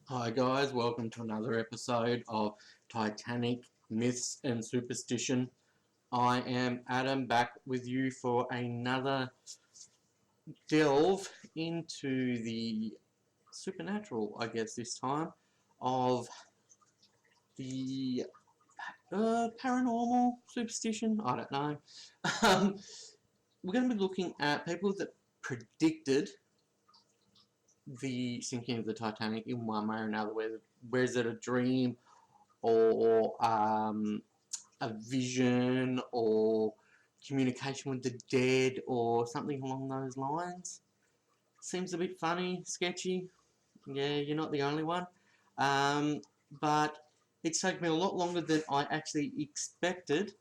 Hi guys, welcome to another episode of Titanic Myths and Superstition. I am Adam, back with you for another delve into the supernatural, I guess this time, of the paranormal superstition. I don't know. Um, we're going to be looking at people that predicted the sinking of the Titanic in one way or another, whether is it a dream or a vision or communication with the dead or something along those lines. Seems a bit funny, sketchy. Yeah, you're not the only one. But it's taken me a lot longer than I actually expected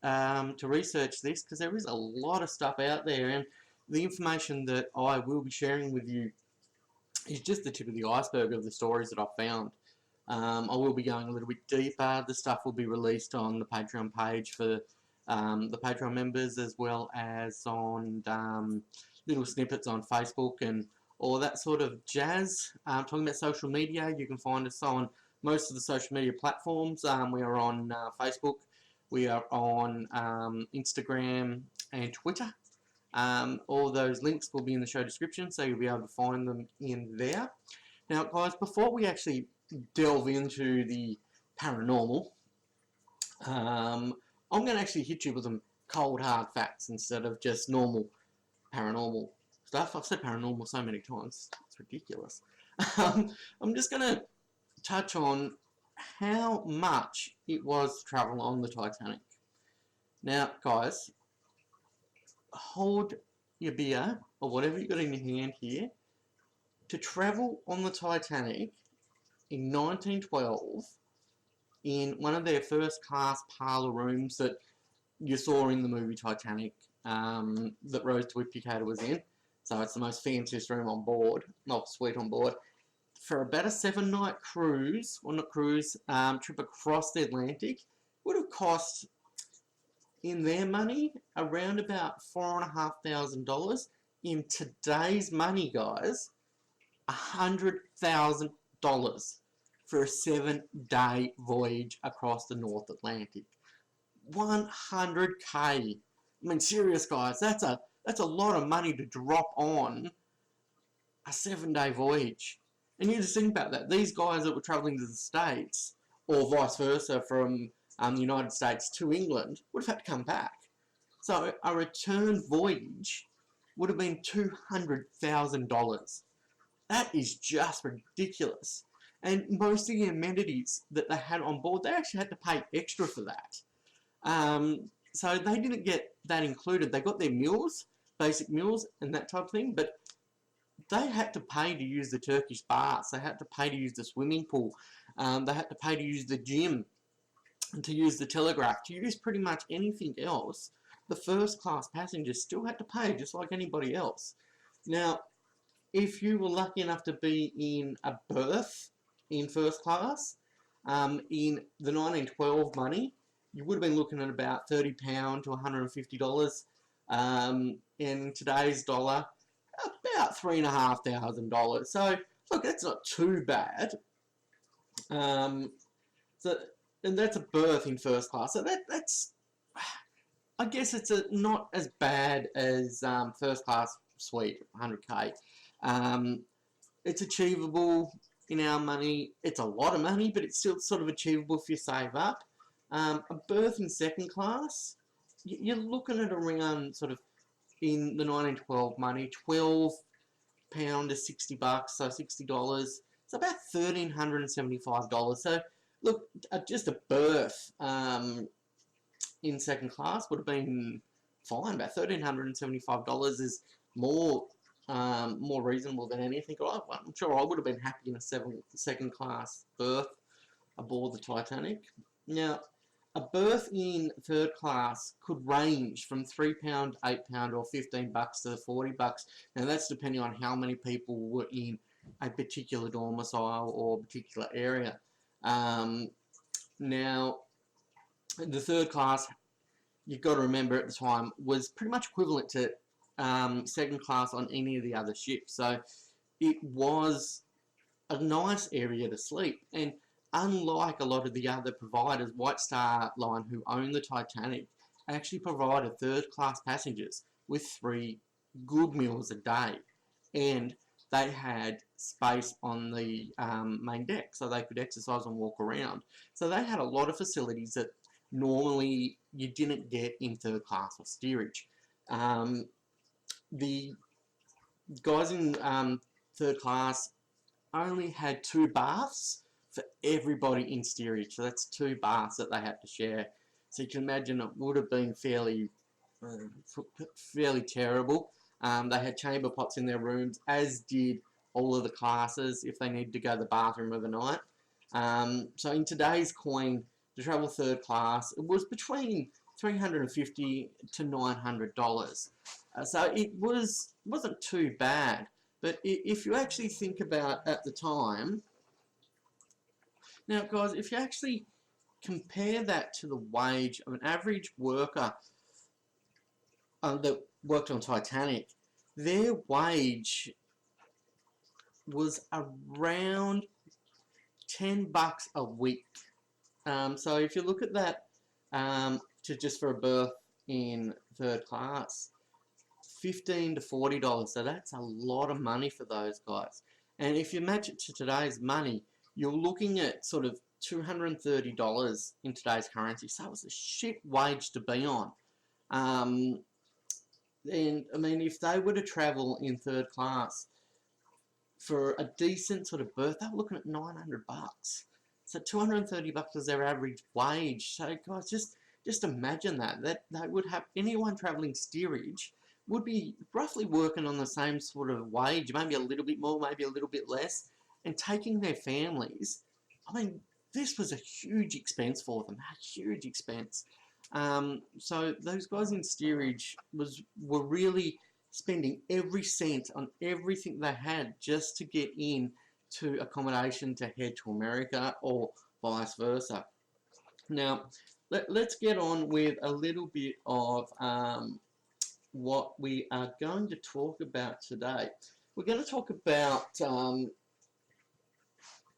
to research this, because there is a lot of stuff out there, and the information that I will be sharing with you is just the tip of the iceberg of the stories that I've found. I will be going a little bit deeper. The stuff will be released on the Patreon page for the Patreon members, as well as on little snippets on Facebook and all that sort of jazz. Talking about social media, you can find us on most of the social media platforms. We are on Facebook, we are on Instagram and Twitter. All those links will be in the show description, so you'll be able to find them in there. Now, guys, before we actually delve into the paranormal, I'm going to actually hit you with some cold, hard facts instead of just normal paranormal stuff. I've said paranormal so many times, it's ridiculous. I'm just going to touch on how much it was to travel on the Titanic. Now, guys, hold your beer or whatever you've got in your hand here. To travel on the Titanic in 1912 in one of their first class parlour rooms that you saw in the movie Titanic, that Rose Whittaker was in. So it's the most fanciest room on board, not suite on board. For about a 7-night cruise, well not cruise, trip across the Atlantic, would have cost, in their money, around about $4,500. In today's money, guys, $100,000 for a 7-day voyage across the North Atlantic. 100k. I mean, serious guys, that's a lot of money to drop on a 7-day voyage. And you just think about that. These guys that were travelling to the States, or vice versa from the United States to England, would have had to come back. So a return voyage would have been $200,000. That is just ridiculous. And most of the amenities that they had on board, they actually had to pay extra for that. So they didn't get that included. They got their meals, basic meals and that type of thing, but they had to pay to use the Turkish baths. They had to pay to use the swimming pool. They had to pay to use the gym, and to use the telegraph, to use pretty much anything else. The first class passengers still had to pay just like anybody else. Now, if you were lucky enough to be in a berth in first class, in the 1912 money, you would have been looking at about £30 to $150. In today's dollar, about $3,500. So, look, that's not too bad. And that's a berth in first class. So that's, I guess it's not as bad as first class suite, 100k. It's achievable in our money. It's a lot of money, but it's still sort of achievable if you save up. A berth in second class, you're looking at around sort of, in the 1912 money, £12 to $60, so $60. It's about $1,375. So look, just a berth in second class would have been fine. About $1,375 is more reasonable than anything. I'm sure I would have been happy in a second class berth aboard the Titanic. Now, a berth in third class could range from £3, £8 or $15 to $40. Now that's depending on how many people were in a particular domicile or particular area. Now, the third class, you've got to remember at the time, was pretty much equivalent to second class on any of the other ships. So it was a nice area to sleep. And unlike a lot of the other providers, White Star Line, who own the Titanic, actually provided third-class passengers with 3 good meals a day. And they had space on the main deck, so they could exercise and walk around. So they had a lot of facilities that normally you didn't get in third class or steerage. The guys in third class only had 2 baths for everybody in steerage, so that's 2 baths that they had to share. So you can imagine it would have been fairly terrible. They had chamber pots in their rooms, as did all of the classes if they needed to go to the bathroom overnight. So in today's coin, to travel third class, it was between $350 to $900. So it wasn't too bad. But if you actually think about at the time, now guys, if you actually compare that to the wage of an average worker that worked on Titanic, their wage was around $10 a week. So if you look at that, to just for a berth in third class, $15 to $40. So that's a lot of money for those guys. And if you match it to today's money, you're looking at sort of $230 in today's currency. So it was a shit wage to be on. And I mean, if they were to travel in third class for a decent sort of berth, they were looking at $900. So $230 was their average wage. So guys, just imagine that they would have anyone traveling steerage would be roughly working on the same sort of wage, maybe a little bit more, maybe a little bit less, and taking their families. I mean, this was a huge expense for them, a huge expense. So those guys in steerage were really spending every cent on everything they had just to get in to accommodation to head to America or vice versa. Now, let's get on with a little bit of what we are going to talk about today. We're going to talk about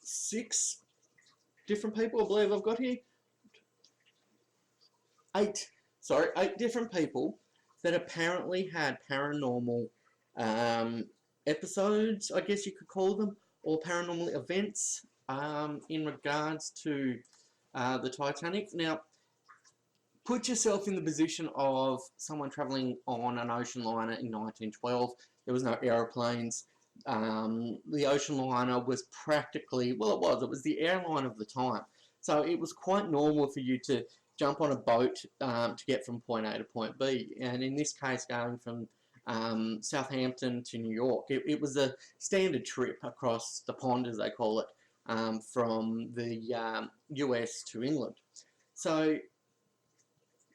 6 different people, I believe I've got here. 8 different people that apparently had paranormal episodes, I guess you could call them, or paranormal events in regards to the Titanic. Now, put yourself in the position of someone travelling on an ocean liner in 1912. There was no aeroplanes. The ocean liner was practically, well, it was the airline of the time. So it was quite normal for you to jump on a boat to get from point A to point B. And in this case, going from Southampton to New York, it was a standard trip across the pond, as they call it, from the US to England. So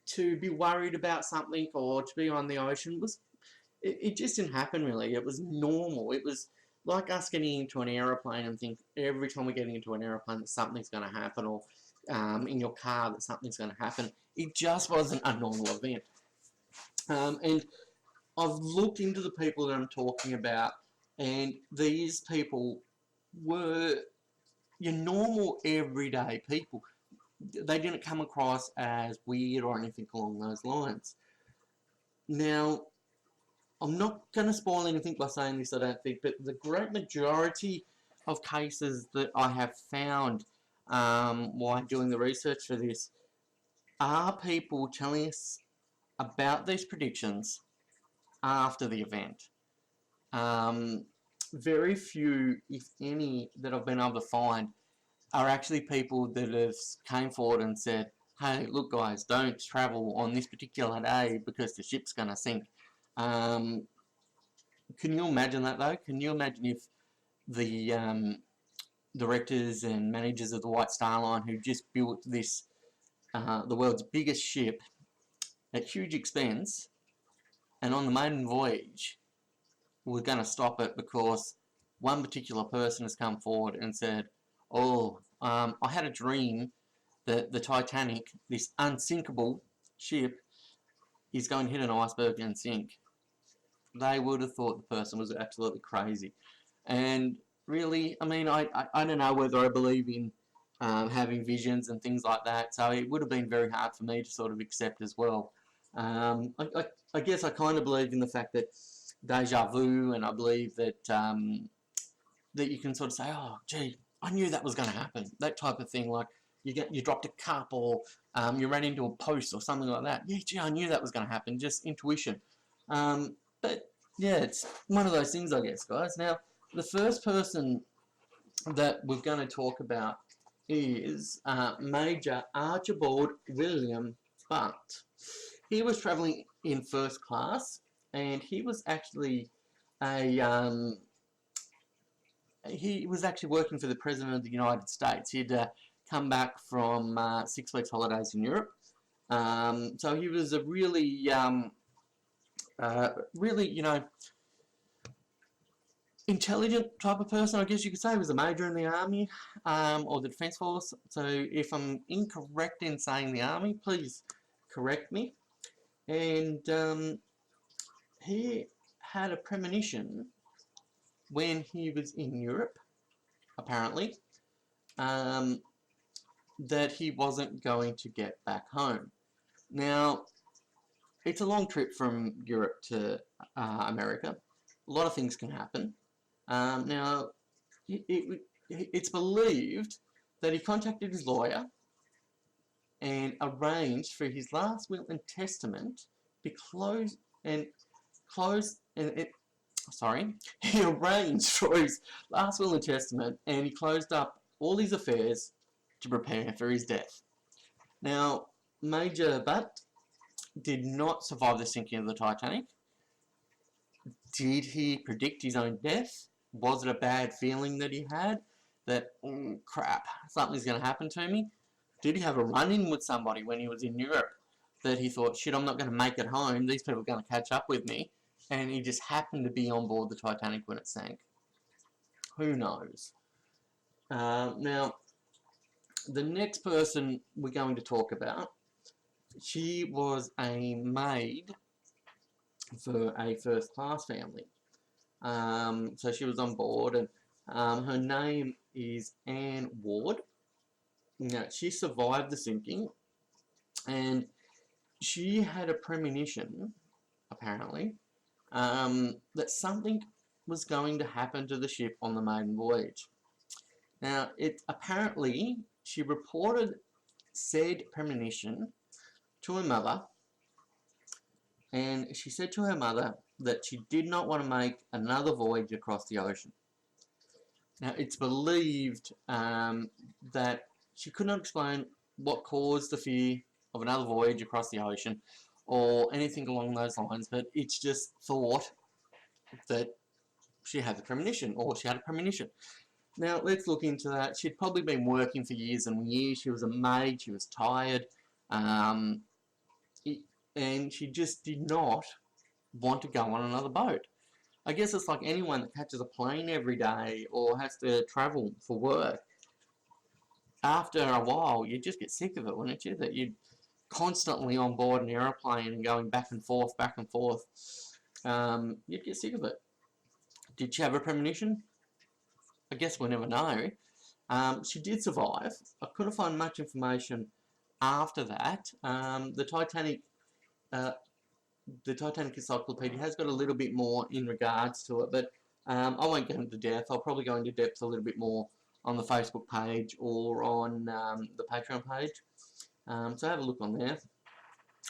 to be worried about something or to be on the ocean it just didn't happen really. It was normal. It was like us getting into an aeroplane and think every time we're getting into an aeroplane that something's going to happen, or in your car that something's going to happen. It just wasn't a normal event. And I've looked into the people that I'm talking about, and these people were your normal everyday people. They didn't come across as weird or anything along those lines. Now, I'm not going to spoil anything by saying this, I don't think, but the great majority of cases that I have found while doing the research for this are people telling us about these predictions after the event. Very few, if any, that I've been able to find are actually people that have came forward and said, hey, look guys, don't travel on this particular day because the ship's going to sink. Can you imagine that though? Can you imagine if the directors and managers of the White Star Line, who just built this, the world's biggest ship at huge expense, and on the maiden voyage, we're going to stop it because one particular person has come forward and said, oh, I had a dream that the Titanic, this unsinkable ship, is going to hit an iceberg and sink. They would have thought the person was absolutely crazy. And really, I mean, I don't know whether I believe in having visions and things like that, so it would have been very hard for me to sort of accept as well. I guess I kind of believe in the fact that deja vu, and I believe that that you can sort of say, oh, gee, I knew that was going to happen, that type of thing. Like you dropped a cup, or you ran into a post or something like that. Yeah, gee, I knew that was going to happen. Just intuition. But yeah, it's one of those things, I guess, guys. Now, the first person that we're going to talk about is Major Archibald William Bunt. He was travelling in first class, and he was actually he was actually working for the President of the United States. He'd come back from 6 weeks holidays in Europe. So he was a really, really, intelligent type of person, I guess you could say. He was a major in the army, or the Defence Force. So if I'm incorrect in saying the army, please correct me. And he had a premonition when he was in Europe, apparently, that he wasn't going to get back home. Now, it's a long trip from Europe to America. A lot of things can happen. Now, it's believed that he contacted his lawyer and arranged for his last will and testament be closed and he arranged for his last will and testament, and he closed up all his affairs to prepare for his death. Now, Major Butt did not survive the sinking of the Titanic. Did he predict his own death? Was it a bad feeling that he had? That, oh, crap, something's going to happen to me? Did he have a run-in with somebody when he was in Europe that he thought, shit, I'm not going to make it home, these people are going to catch up with me, and he just happened to be on board the Titanic when it sank? Who knows? Now, the next person we're going to talk about, she was a maid for a first-class family. So she was on board, and her name is Anne Ward. Now, she survived the sinking, and she had a premonition, apparently, that something was going to happen to the ship on the maiden voyage. Now, apparently, she reported said premonition to her mother, and she said to her mother that she did not want to make another voyage across the ocean. Now, it's believed that she could not explain what caused the fear of another voyage across the ocean or anything along those lines, but it's just thought that she had the premonition, or she had a premonition. Now, let's look into that. She'd probably been working for years and years. She was a maid. She was tired. And she just did not want to go on another boat. I guess it's like anyone that catches a plane every day or has to travel for work. After a while, you just get sick of it, wouldn't you? That you're constantly on board an aeroplane and going back and forth, back and forth. You'd get sick of it. Did she have a premonition? I guess we'll never know. She did survive. I couldn't find much information after that. The Titanic Encyclopedia has got a little bit more in regards to it, but I won't go into depth. I'll probably go into depth a little bit more on the Facebook page or on the Patreon page. So have a look on there.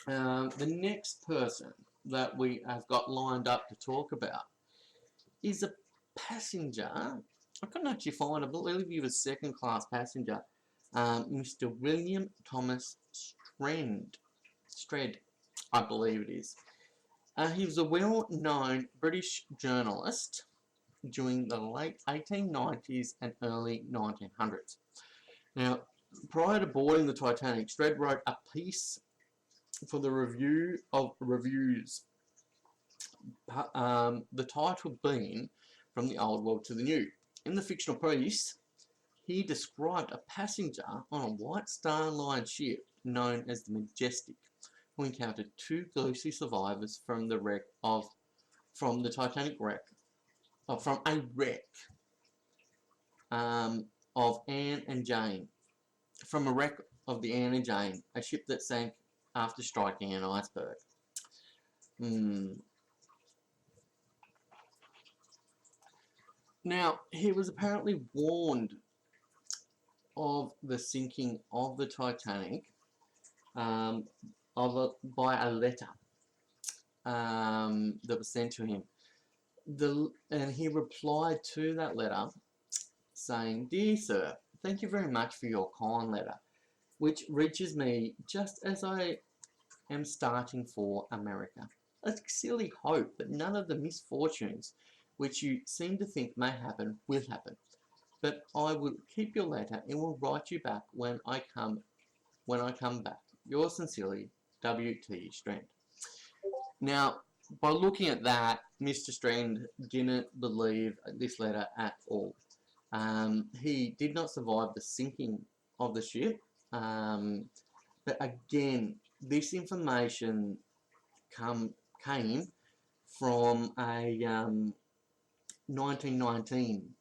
The next person that we have got lined up to talk about is a passenger. I couldn't actually find, I believe he was second class passenger, Mr. William Thomas Stred, I believe it is. He was a well-known British journalist during the late 1890s and early 1900s. Now, prior to boarding the Titanic, Stred wrote a piece for the Review of Reviews, the title being From the Old World to the New. In the fictional piece, he described a passenger on a White Star Line ship known as the Majestic, who encountered two ghostly survivors from the Titanic wreck. From a wreck. of Anne and Jane, from a wreck of the Anne and Jane, a ship that sank after striking an iceberg. Now, he was apparently warned of the sinking of the Titanic by a letter that was sent to him. And he replied to that letter saying, "Dear Sir, thank you very much for your kind letter, which reaches me just as I am starting for America. A silly hope that none of the misfortunes which you seem to think may happen will happen. But I will keep your letter and will write you back when I come back. Yours sincerely, W.T. Strand." Now, by looking at that, Mr. Strand didn't believe this letter at all. He did not survive the sinking of the ship. But again, this information came from a 1919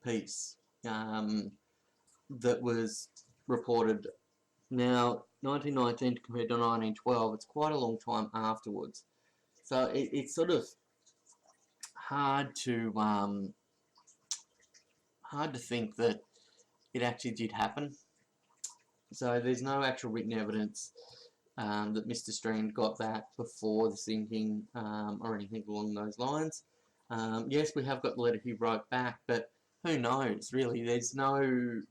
piece that was reported. Now, 1919 compared to 1912, it's quite a long time afterwards. So it's sort of hard to think that it actually did happen. So there's no actual written evidence that Mr. Strand got that before the sinking or anything along those lines. Yes, we have got the letter he wrote back, but who knows, really? There's no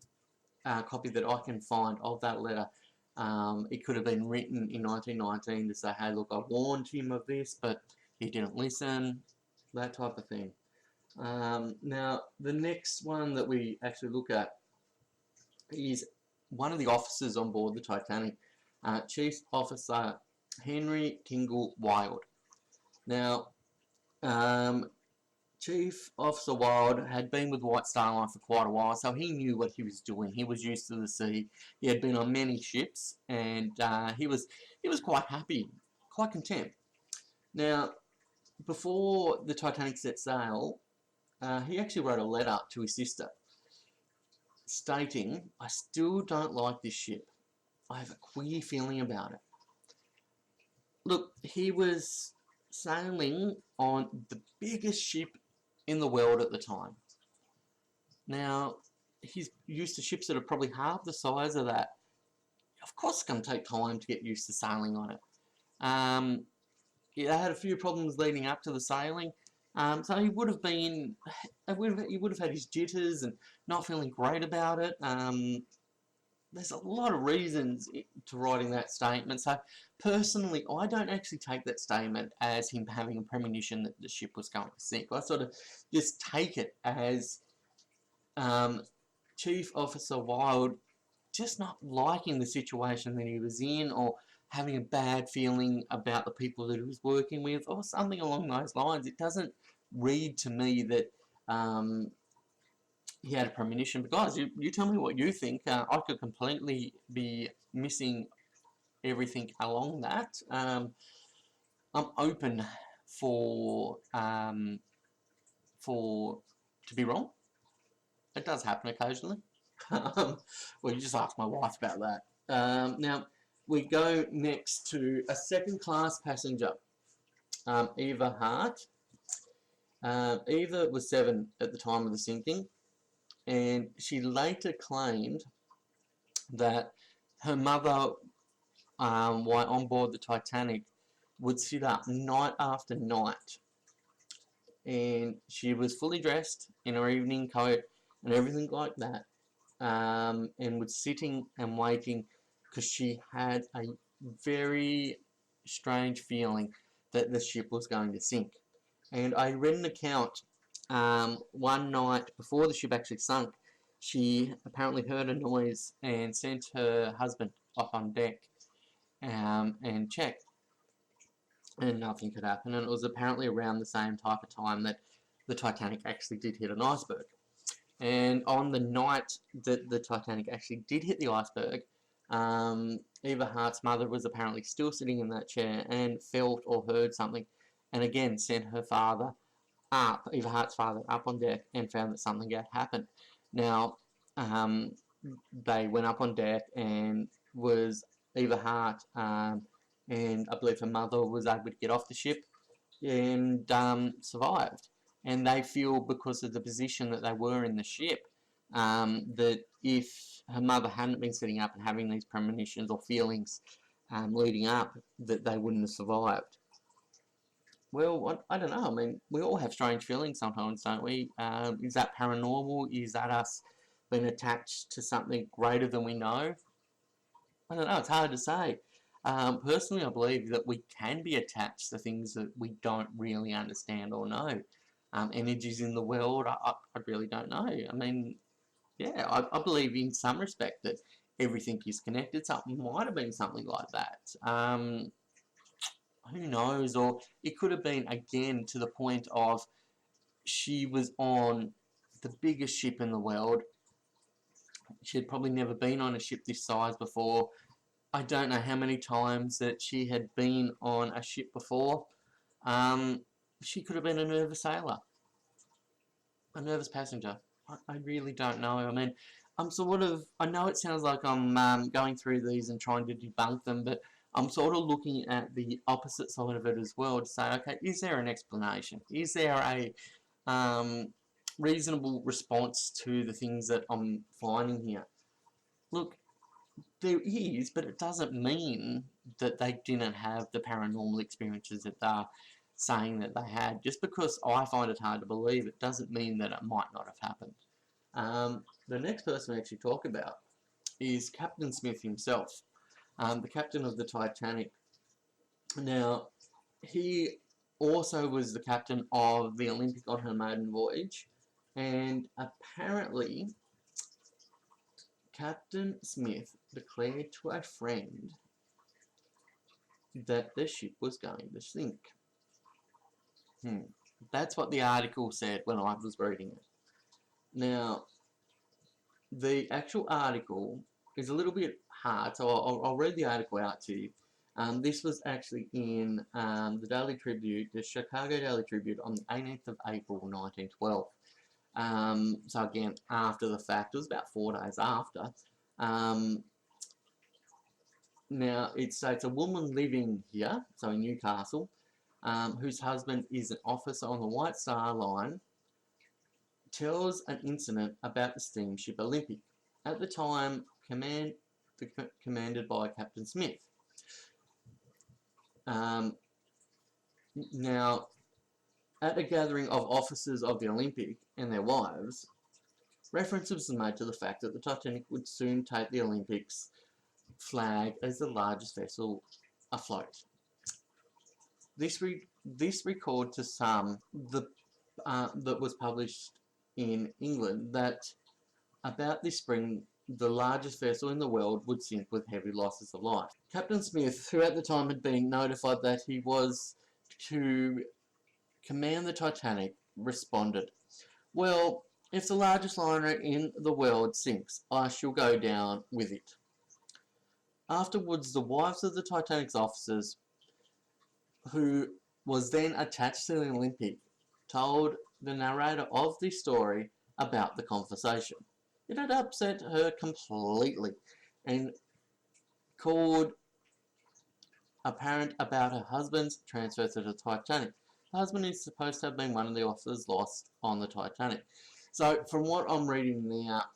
copy that I can find of that letter. It could have been written in 1919 to say, hey, look, I warned him of this, but he didn't listen, that type of thing. Now, the next one that we actually look at is one of the officers on board the Titanic, Chief Officer Henry Tingle Wilde. Now, Chief Officer Wilde had been with White Star Line for quite a while, so he knew what he was doing. He was used to the sea. He had been on many ships, and he was quite happy, quite content. Now, before the Titanic set sail, he actually wrote a letter to his sister, stating, "I still don't like this ship. I have a queer feeling about it." Look, he was sailing on the biggest ship in the world at the time. Now, he's used to ships that are probably half the size of that. Of course it's going to take time to get used to sailing on it. He had a few problems leading up to the sailing, so he would have had his jitters and not feeling great about it. There's a lot of reasons to writing that statement. So personally, I don't actually take that statement as him having a premonition that the ship was going to sink. I sort of just take it as Chief Officer Wilde just not liking the situation that he was in, or having a bad feeling about the people that he was working with, or something along those lines. It doesn't read to me that he had a premonition. But guys, you tell me what you think. I could completely be missing everything along that. I'm open for to be wrong. It does happen occasionally. Well, you just ask my wife about that. Now, we go next to a second-class passenger, Eva Hart. Eva was 7 at the time of the sinking, and she later claimed that her mother, while on board the Titanic, would sit up night after night, and she was fully dressed in her evening coat and everything like that, and was sitting and waiting because she had a very strange feeling that the ship was going to sink. And I read an account one night before the ship actually sunk. She apparently heard a noise and sent her husband up on deck and checked, and nothing could happen. And it was apparently around the same type of time that the Titanic actually did hit an iceberg. And on the night that the Titanic actually did hit the iceberg, Eva Hart's mother was apparently still sitting in that chair and felt or heard something, and again sent her father up, Eva Hart's father, up on deck, and found that something had happened. Now, they went up on deck, and was Eva Hart, and I believe her mother was able to get off the ship and survived. And they feel, because of the position that they were in the ship, that if her mother hadn't been sitting up and having these premonitions or feelings leading up, that they wouldn't have survived. Well, I don't know. I mean, we all have strange feelings sometimes, don't we? Is that paranormal? Is that us being attached to something greater than we know? I don't know. It's hard to say. Personally, I believe that we can be attached to things that we don't really understand or know. Energies in the world, I really don't know. I mean, yeah, I believe in some respect that everything is connected. Something might have been something like that. Who knows? Or it could have been, again, to the point of she was on the biggest ship in the world. She had probably never been on a ship this size before. I don't know how many times that she had been on a ship before. She could have been a nervous sailor, a nervous passenger. I really don't know. I mean, I know it sounds like I'm going through these and trying to debunk them, but I'm sort of looking at the opposite side of it as well to say, okay, is there an explanation? Is there a reasonable response to the things that I'm finding here? Look, there is, but it doesn't mean that they didn't have the paranormal experiences that they're saying that they had. Just because I find it hard to believe, it doesn't mean that it might not have happened. The next person I actually talk about is Captain Smith himself, the captain of the Titanic. Now, he also was the captain of the Olympic on her maiden voyage, and apparently Captain Smith declared to a friend that the ship was going to sink. That's what the article said when I was reading it. Now, the actual article is a little bit hard, so I'll read the article out to you. This was actually in the Daily Tribute, the Chicago Daily Tribute, on the 18th of April 1912. So again, after the fact, it was about 4 days after. Now, it states a woman living here, so in Newcastle, whose husband is an officer on the White Star Line, tells an incident about the steamship Olympic, at the time commanded by Captain Smith. Now, at a gathering of officers of the Olympic and their wives, references were made to the fact that the Titanic would soon take the Olympics flag as the largest vessel afloat. This record to some that was published in England that about this spring the largest vessel in the world would sink with heavy losses of life. Captain Smith, who at the time had been notified that he was to command the Titanic, responded, "Well, if the largest liner in the world sinks, I shall go down with it." Afterwards, the wives of the Titanic's officers, who was then attached to the Olympic, told the narrator of this story about the conversation. It had upset her completely and called apparent about her husband's transfer to the Titanic. The husband is supposed to have been one of the officers lost on the Titanic. So from what I'm reading now,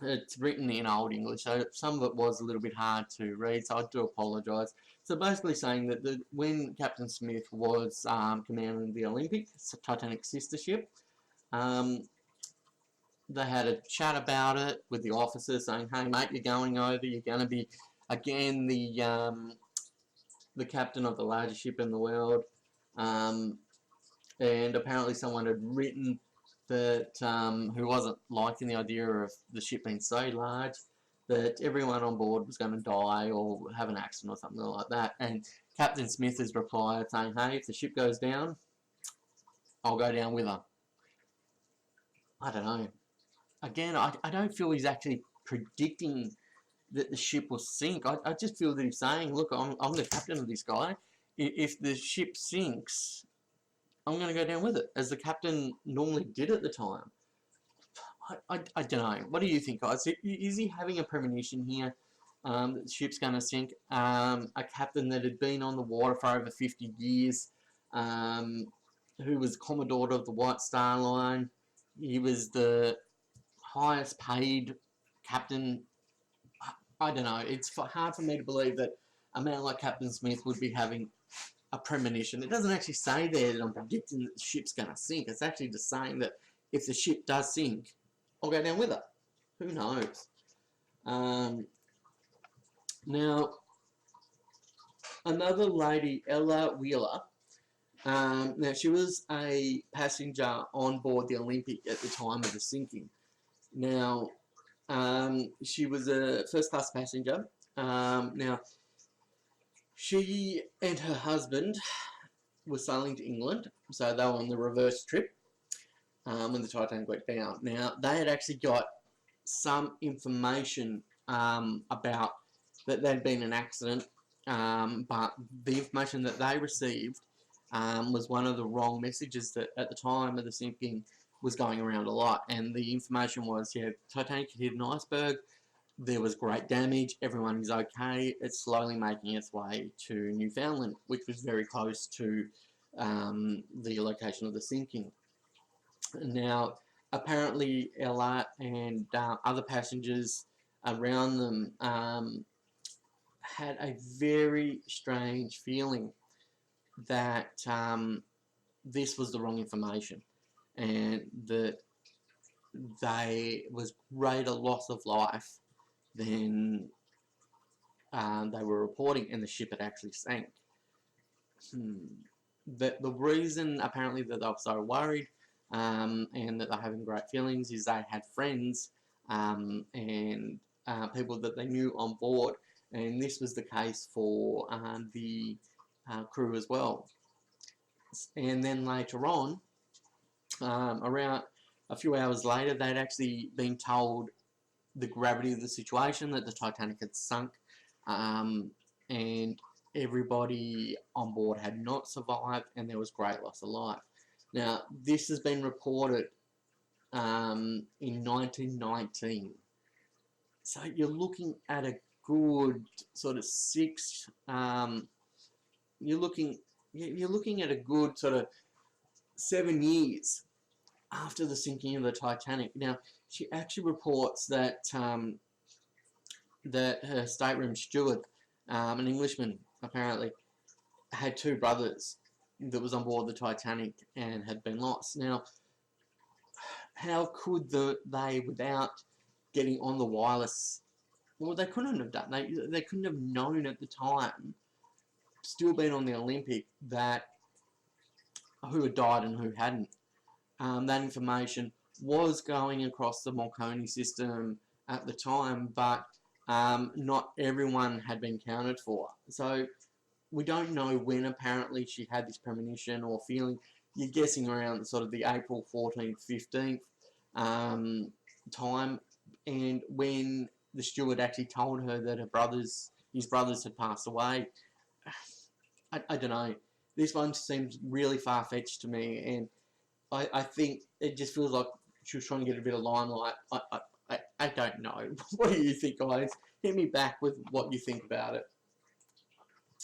it's written in Old English, so some of it was a little bit hard to read, so I do apologise. So basically saying that when Captain Smith was commanding the Olympic, Titanic sister ship, they had a chat about it with the officers saying, "Hey mate, you're going over, you're going to be, again, the captain of the largest ship in the world." And apparently someone had written that who wasn't liking the idea of the ship being so large that everyone on board was going to die or have an accident or something like that. And Captain Smith has replied saying, "Hey, if the ship goes down, I'll go down with her." I don't know. Again, I don't feel he's actually predicting that the ship will sink. I just feel that he's saying, "Look, I'm the captain of this guy. If the ship sinks, I'm going to go down with it," as the captain normally did at the time. I don't know. What do you think, guys? Is he having a premonition here that the ship's going to sink? A captain that had been on the water for over 50 years, who was Commodore of the White Star Line. He was the highest paid captain. I don't know. It's hard for me to believe that a man like Captain Smith would be having a premonition. It doesn't actually say there that I'm predicting that the ship's going to sink. It's actually just saying that if the ship does sink, I'll go down with it. Who knows? Now, another lady, Ella Wheeler, now she was a passenger on board the Olympic at the time of the sinking. Now, she was a first-class passenger. Now, she and her husband were sailing to England, so they were on the reverse trip when the Titanic went down. Now, they had actually got some information about that there'd been an accident, but the information that they received was one of the wrong messages that at the time of the sinking was going around a lot. And the information was, yeah, Titanic hit an iceberg, there was great damage, everyone is okay, it's slowly making its way to Newfoundland, which was very close to the location of the sinking. Now, apparently Ella and other passengers around them had a very strange feeling that this was the wrong information, and that they was greater loss of life than they were reporting, and the ship had actually sank. The reason apparently that they were so worried and that they're having great feelings is they had friends and people that they knew on board, and this was the case for the crew as well. And then later on, around a few hours later, they'd actually been told the gravity of the situation, that the Titanic had sunk, and everybody on board had not survived, and there was great loss of life. Now, this has been reported in 1919. So you're looking at a good sort of you're looking at a good sort of 7 years after the sinking of the Titanic. Now, she actually reports that that her stateroom steward, an Englishman apparently, had 2 brothers that was on board the Titanic and had been lost. Now, how could they, without getting on the wireless, well, they couldn't have done. They couldn't have known at the time, still being on the Olympic, that who had died and who hadn't. That information was going across the Marconi system at the time, but not everyone had been counted for. So we don't know when apparently she had this premonition or feeling. You're guessing around sort of the April 14th, 15th time, and when the steward actually told her that his brothers had passed away. I don't know. This one seems really far-fetched to me, and I think it just feels like she was trying to get a bit of limelight. I don't know. What do you think, guys? Hit me back with what you think about it.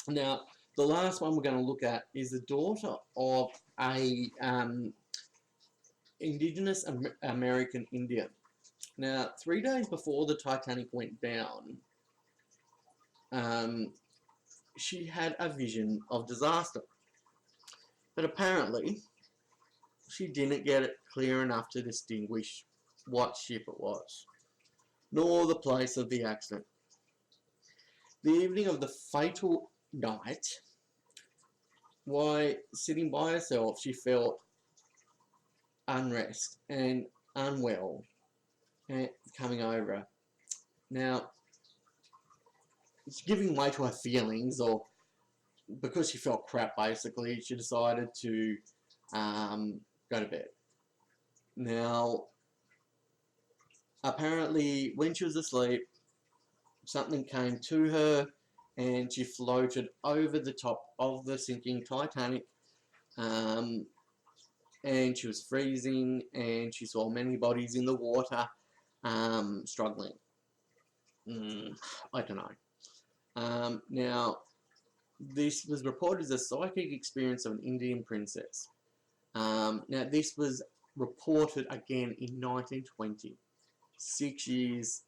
Now, the last one we're going to look at is the daughter of a Indigenous American Indian. Now, 3 days before the Titanic went down, she had a vision of disaster. But apparently, she didn't get it clear enough to distinguish what ship it was, nor the place of the accident. The evening of the fatal night, while sitting by herself, she felt unrest and unwell coming over her. Now, it's giving way to her feelings, or because she felt crap, basically, she decided to go to bed. Now, apparently, when she was asleep, something came to her, and she floated over the top of the sinking Titanic, and and she was freezing, and she saw many bodies in the water, struggling. I don't know. Now, this was reported as a psychic experience of an Indian princess. Now, this was reported again in 1920, 6 years,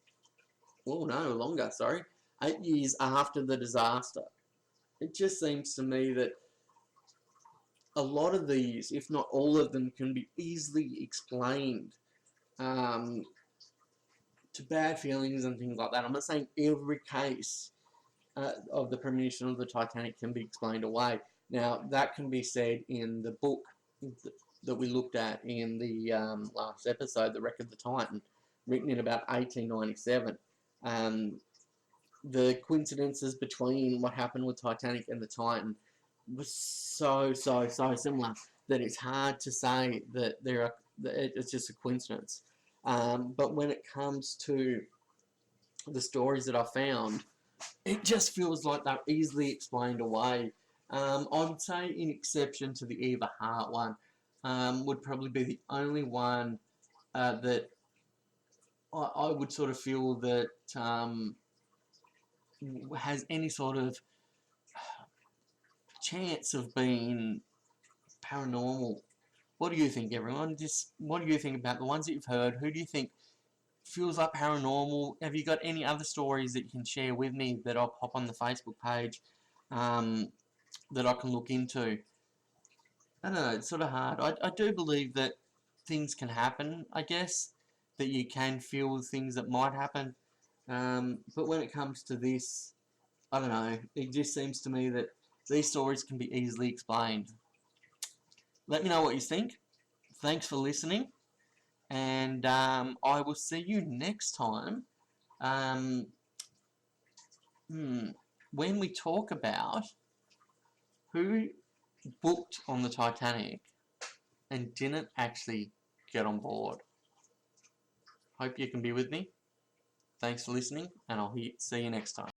well, no, longer, sorry, 8 years after the disaster. It just seems to me that a lot of these, if not all of them, can be easily explained to bad feelings and things like that. I'm not saying every case of the premonition of the Titanic can be explained away. Now, that can be said in the book that we looked at in the last episode, The Wreck of the Titan, written in about 1897. The coincidences between what happened with Titanic and the Titan was so similar that it's hard to say that it's just a coincidence. But when it comes to the stories that I found, it just feels like they're easily explained away. I would say, in exception to the Eva Hart one, would probably be the only one that I would sort of feel that has any sort of chance of being paranormal. What do you think, everyone? Just what do you think about the ones that you've heard? Who do you think feels like paranormal? Have you got any other stories that you can share with me that I'll pop on the Facebook page that I can look into? I don't know, it's sort of hard. I do believe that things can happen, I guess, that you can feel things that might happen. But when it comes to this, I don't know, it just seems to me that these stories can be easily explained. Let me know what you think. Thanks for listening. And I will see you next time when we talk about who booked on the Titanic and didn't actually get on board. Hope you can be with me. Thanks for listening, and I'll see you next time.